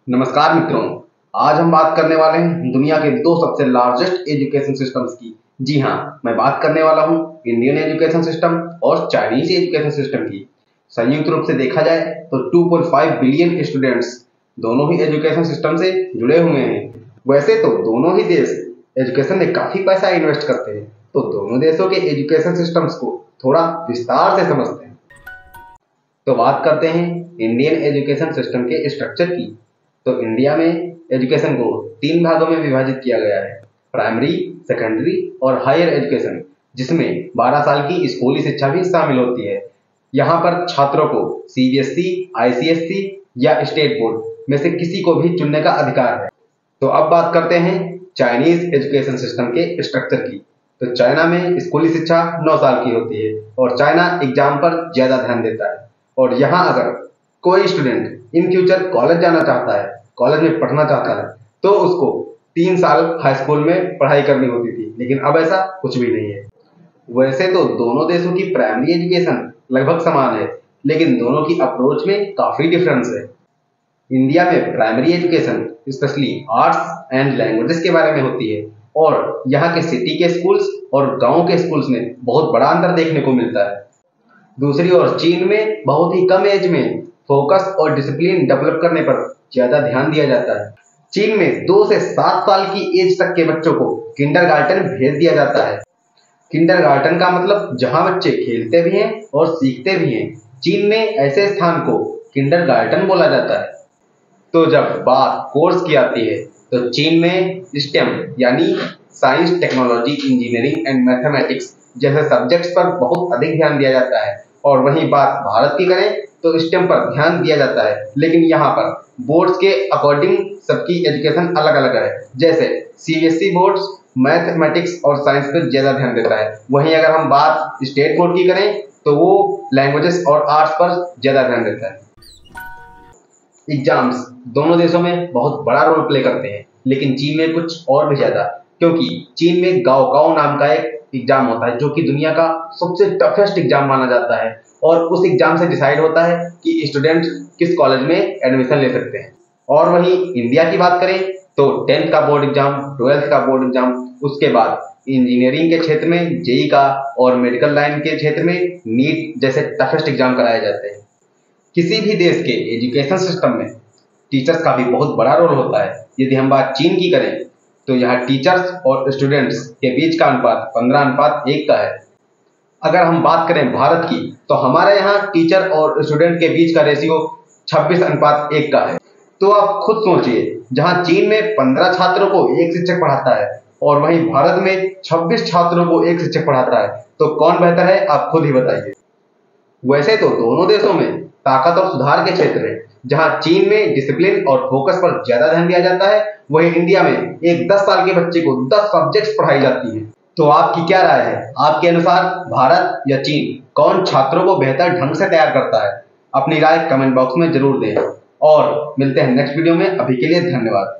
नमस्कार मित्रों। आज हम बात करने वाले हैं दुनिया के दो सबसे लार्जेस्ट एजुकेशन सिस्टम्स की। जी हाँ, मैं बात करने वाला हूँ इंडियन एजुकेशन सिस्टम और चाइनीज एजुकेशन सिस्टम की। संयुक्त रूप से देखा जाए तो 2.5 बिलियन स्टूडेंट्स दोनों ही एजुकेशन सिस्टम से जुड़े हुए हैं। वैसे तो दोनों ही देश एजुकेशन में काफी पैसा इन्वेस्ट करते हैं, तो दोनों देशों के एजुकेशन सिस्टम्स को थोड़ा विस्तार से समझते हैं। तो बात करते हैं इंडियन एजुकेशन सिस्टम के स्ट्रक्चर की। तो इंडिया में एजुकेशन को 3 भागों में विभाजित किया गया है, प्राइमरी, सेकेंडरी और हायर एजुकेशन, जिसमें 12 साल की स्कूली शिक्षा भी शामिल होती है। यहाँ पर छात्रों को सीबीएसई, आईसीएसई या स्टेट बोर्ड में से किसी को भी चुनने का अधिकार है। तो अब बात करते हैं चाइनीज एजुकेशन सिस्टम के स्ट्रक्चर की। तो चाइना में स्कूली शिक्षा 9 साल की होती है और चाइना एग्जाम पर ज्यादा ध्यान देता है। और यहाँ अगर कोई स्टूडेंट इन फ्यूचर कॉलेज जाना चाहता है, कॉलेज में पढ़ना चाहता है, तो उसको 3 साल हाई स्कूल में पढ़ाई करनी होती थी, लेकिन अब ऐसा कुछ भी नहीं है। वैसे तो दोनों देशों की प्राइमरी एजुकेशन लगभग समान है, लेकिन दोनों की अप्रोच में काफी डिफरेंस है। इंडिया में primary education specially arts and languages के बारे में होती है और यहाँ के सिटी के स्कूल्स और गांव के स्कूल्स में बहुत बड़ा अंतर देखने को मिलता है। दूसरी ओर चीन में बहुत ही कम एज में फोकस और डिसिप्लिन डेवलप करने पर ज्यादा ध्यान दिया जाता है। चीन में 2 से 7 साल की एज तक के बच्चों को किंडरगार्टन भेज दिया जाता है। किंडरगार्टन का मतलब जहां बच्चे खेलते भी हैं और सीखते भी हैं। चीन में ऐसे स्थान को किंडरगार्टन बोला जाता है। तो जब बात कोर्स की आती है तो चीन में स्टेम यानी science, technology, engineering and mathematics जैसे सब्जेक्ट्स पर बहुत अधिक ध्यान दिया जाता है। और वहीं बात भारत की करें तो स्टेम पर ध्यान दिया जाता है, लेकिन यहाँ पर बोर्ड्स के अकॉर्डिंग सबकी एजुकेशन अलग अलग है। जैसे सीबीएसई बोर्ड्स मैथमेटिक्स और साइंस पर ज्यादा ध्यान देता है। वहीं अगर हम बात स्टेट बोर्ड की करें तो वो लैंग्वेजेस और आर्ट्स पर ज्यादा ध्यान देता है। एग्जाम्स दोनों देशों में बहुत बड़ा रोल प्ले करते हैं, लेकिन चीन में कुछ और भी ज्यादा, क्योंकि चीन में गाओकाओ नाम का एक एग्जाम होता है जो कि दुनिया का सबसे टफेस्ट एग्जाम माना जाता है। और उस एग्जाम से डिसाइड होता है कि स्टूडेंट किस कॉलेज में एडमिशन ले सकते हैं। और वहीं इंडिया की बात करें तो 10th का बोर्ड एग्जाम, 12th का बोर्ड एग्जाम, उसके बाद इंजीनियरिंग के क्षेत्र में जेई का और मेडिकल लाइन के क्षेत्र में नीट जैसे टफेस्ट एग्जाम कराए जाते हैं। किसी भी देश के एजुकेशन सिस्टम में टीचर्स का भी बहुत बड़ा रोल होता है। यदि हम बात चीन की करें तो यहाँ टीचर्स और स्टूडेंट्स के बीच का अनुपात 15:1 का है। अगर हम बात करें भारत की तो हमारे यहाँ टीचर और स्टूडेंट के बीच का रेशियो 26:1 का है। तो आप खुद सोचिए, जहाँ चीन में 15 छात्रों को एक शिक्षक पढ़ाता है और वहीं भारत में 26 छात्रों को एक शिक्षक पढ़ाता है, तो कौन बेहतर है आप खुद ही बताइए। वैसे तो दोनों देशों में ताकत और सुधार के क्षेत्र है। जहां चीन में डिसिप्लिन और फोकस पर ज्यादा ध्यान दिया जाता है, वहीं इंडिया में एक 10 साल के बच्चे को 10 सब्जेक्ट्स पढ़ाई जाती हैं। तो आपकी क्या राय है? आपके अनुसार भारत या चीन कौन छात्रों को बेहतर ढंग से तैयार करता है? अपनी राय कमेंट बॉक्स में जरूर दें और मिलते हैं नेक्स्ट वीडियो में। अभी के लिए धन्यवाद।